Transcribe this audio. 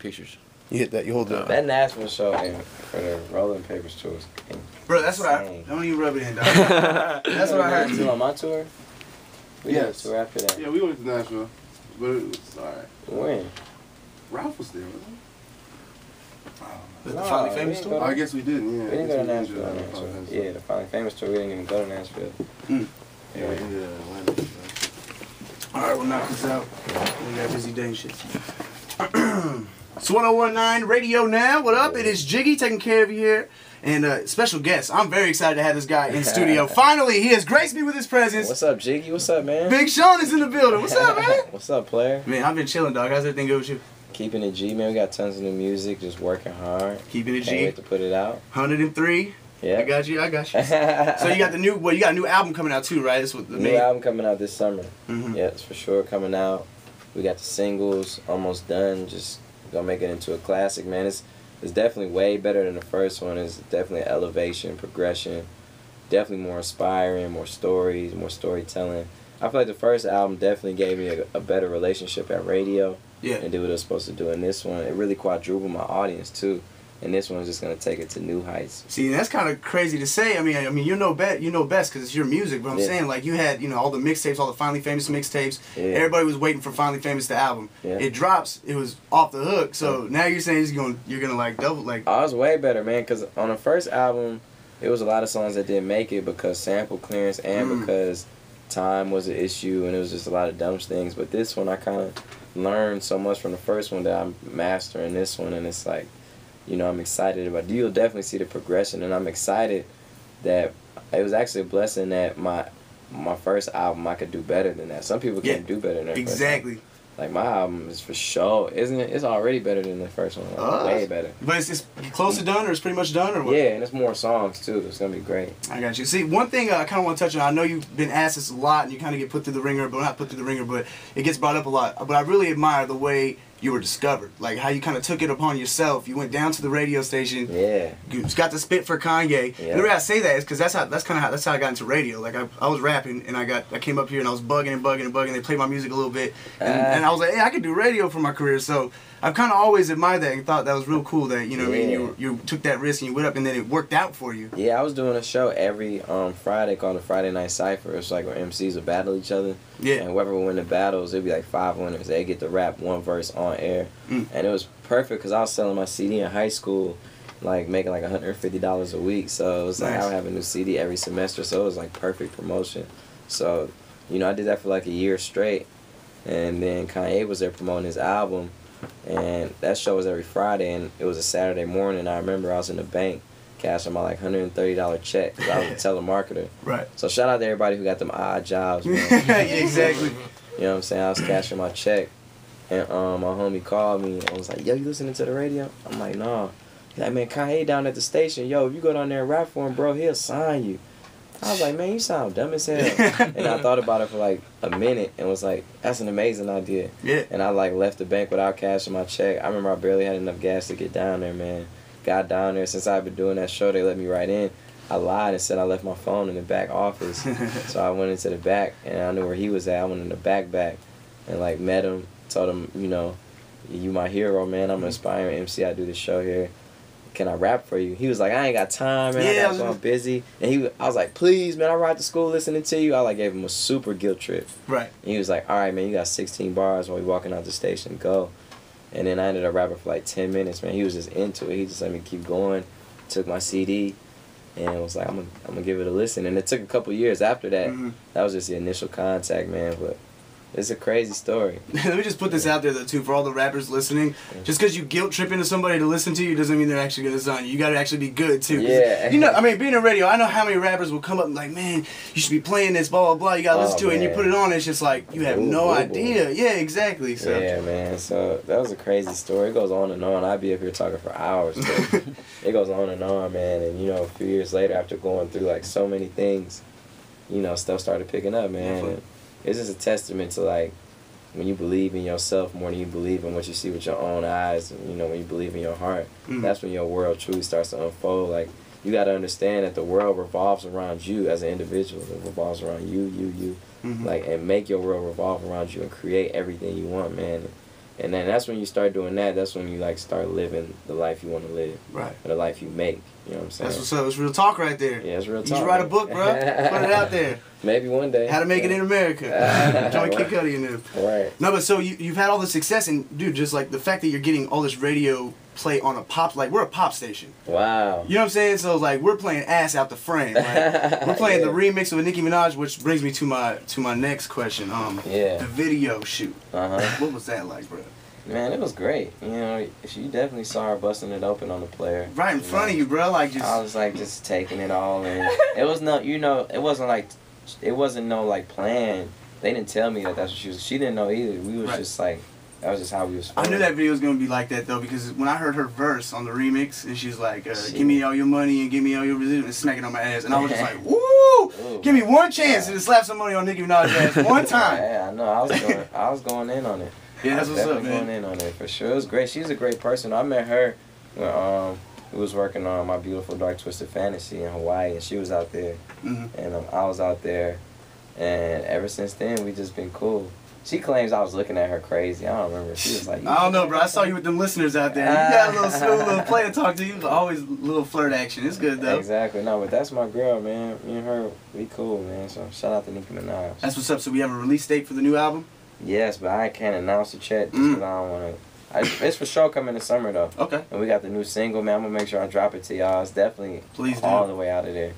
pictures. You hit that. You hold that. That Nashville show for the Rolling Papers tour was Bro, that's what I... Don't even rub it in, dog. That's what I heard. Still on my tour? We did a Yes. tour after that. Yeah, we went to Nashville, but it was alright. When? Ralph was there, wasn't he? The No, Finally we Famous didn't tour? go I guess we didn't. Yeah, We didn't go to I guess Nashville on that we tour. did. Yeah, the Finally Famous tour, we didn't even go to Nashville. Yeah, we did Atlanta. All right, we'll knock this out. We got a busy day and shit. It's 1019 Radio Now. What up? It is Jiggy taking care of you here. And special guest. I'm very excited to have this guy in studio. Finally, he has graced me with his presence. What's up, Jiggy? What's up, man? Big Sean is in the building. What's up, man? What's up, player? Man, I've been chilling, dog. How's everything go with you? Keeping it G, man. We got tons of new music, just working hard. Keeping it Can't G. wait to put it out. 103. Yeah. I got you. I got you. So you got the new. Well, you got a new album coming out too, right? That's what the New album coming out this summer. Mhm. Yeah, it's for sure coming out. We got the singles almost done. Just gonna make it into a classic, man. It's definitely way better than the first one. It's definitely elevation, progression. Definitely more inspiring, more stories, more storytelling. I feel like the first album definitely gave me a better relationship at radio. Yeah. And did what it was supposed to do. And this one, it really quadrupled my audience too. And this one's just gonna take it to new heights. See, that's kind of crazy to say. I mean, you know best because it's your music. But I'm Yeah. saying, like, you had, all the mixtapes, all the Finally Famous mixtapes. Yeah. Everybody was waiting for Finally Famous the album. Yeah. It drops. It was off the hook. So now you're saying you're gonna like double like. Oh, it was way better, man. Cause on the first album, it was a lot of songs that didn't make it because sample clearance and because time was an issue and it was just a lot of dumb things. But this one, I kind of learned so much from the first one that I'm mastering this one, and it's like, I'm excited about it. You'll definitely see the progression, and I'm excited that it was actually a blessing that my first album I could do better than that. Some people can't do better than that. Exactly. Like my album is for sure, isn't it? It's already better than the first one. Way better. But it's close to done, or it's pretty much done, or what? Yeah, and it's more songs too. It's gonna be great. I got you. See, one thing I kind of want to touch on. I know you've been asked this a lot, and you kind of get put through the ringer, but not put through the ringer, but it gets brought up a lot. But I really admire the way you were discovered, like how you kind of took it upon yourself. You went down to the radio station. Yeah. You got to spit for Kanye. Yeah. And the reason I say that is because that's how I got into radio. Like I was rapping and I came up here and I was bugging and bugging and bugging. They played my music a little bit, and I was like, hey, I could do radio for my career. So I've kind of always admired that and thought that was real cool that what I mean, you took that risk and you went up and then it worked out for you. Yeah, I was doing a show every Friday called the Friday Night Cypher. It's like where MCs would battle each other. Yeah. And whoever would win the battles, it'd be like 5 winners. They get to rap one verse on air. And it was perfect because I was selling my CD in high school, like making like $150 a week. So it was like I would have a new CD every semester. So it was like perfect promotion. So, I did that for like a year straight. And then Kanye was there promoting his album. And that show was every Friday, and it was a Saturday morning. I remember I was in the bank cashing my like $130 check because I was a telemarketer. Right. So shout out to everybody who got them odd jobs, man. Exactly. You know what I'm saying? I was cashing my check, and my homie called me and was like, "Yo, you listening to the radio?" I'm like, "Nah." He's like, "Man, Kanye down at the station. Yo, if you go down there and rap for him, bro, he'll sign you." I was like, "Man, you sound dumb as hell." And I thought about it for like a minute and was like, "That's an amazing idea." Yeah. And I like left the bank without cashing my check. I remember I barely had enough gas to get down there, man. Got down there. Since I've been doing that show, they let me right in. I lied and said I left my phone in the back office. So I went into the back and I knew where he was at. I went in the back and like met him. Told him, you my hero, man. I'm an aspiring MC. I do this show here. Can I rap for you? He was like, I ain't got time, man. I'm busy. And I was like, please, man, I ride to school listening to you. I like gave him a super guilt trip. Right. And he was like, all right, man, you got 16 bars while we walking out the station. Go. And then I ended up rapping for like 10 minutes, man. He was just into it. He just let me keep going. Took my CD and was like, I'm gonna give it a listen. And it took a couple years after that. That was just the initial contact, man. But it's a crazy story. Let me just put this out there, though, too, for all the rappers listening. Just because you guilt tripping to somebody to listen to you doesn't mean they're actually going to sign you. You got to actually be good, too. Yeah. Being in radio, I know how many rappers will come up and like, man, you should be playing this, blah, blah, blah. You got to listen to it, and you put it on, it's just like, you have no idea. Yeah, exactly. So. Yeah, man. So that was a crazy story. It goes on and on. I'd be up here talking for hours. But it goes on and on, man. And, a few years later, after going through, like, so many things, stuff started picking up, man. And it's just a testament to, like, when you believe in yourself more than you believe in what you see with your own eyes, and, when you believe in your heart, that's when your world truly starts to unfold. Like, you got to understand that the world revolves around you as an individual. It revolves around you. Like, and make your world revolve around you and create everything you want, man. And then that's when you start doing that. That's when you like start living the life you want to live, Right. or the life you make. You know what I'm saying? That's what's up. It's real talk right there. Yeah, it's real You talk. should write a man. book, bro. Put it out there. Maybe one day. How to make it in America. Join Kid Cudi in them. Right. No, but so you've had all the success, and dude, just like the fact that you're getting all this radio play on a pop, like we're a pop station. Wow. You know what I'm saying? So like we're playing ass out the frame. Like, we're playing the remix of Nicki Minaj, which brings me to my next question. Yeah. The video shoot. Uh-huh. What was that like, bro? Man, it was great. You know, you definitely saw her busting it open on the player. Right in front of you, bro. Like just. I was like just taking it all in. It was no, you know, it wasn't no like plan. They didn't tell me that that's what she was. She didn't know either. We was Right. just like, that was just how we was. I knew feeling. that video was gonna be like that though, because when I heard her verse on the remix and she's like, "Give me all your money and give me all your residuals," and smacking on my ass, and I was just like, "Woo! Ooh. Give me one chance to slap some money on Nicki Minaj's ass one time." Yeah, I know. I was going in on it. Yeah, that's I was what's up, definitely man. going in on it for sure. It was great. She's a great person. I met her when we was working on My Beautiful Dark Twisted Fantasy in Hawaii, and she was out there, Mhm. and I was out there, and ever since then we just been cool. She claims I was looking at her crazy. I don't remember. She was like, I don't know, bro. I saw you with them listeners out there. You got a little smooth little play to talk to you. Always a little flirt action. It's good though. Exactly. No, but that's my girl, man. Me and her, we cool, man. So shout out to Nicki Minaj. That's what's up. So we have a release date for the new album. Yes, but I can't announce it yet just because I don't want to. It's for sure coming this summer though. Okay. And we got the new single, man. I'm gonna make sure I drop it to y'all. It's definitely Please do. all the way out of there.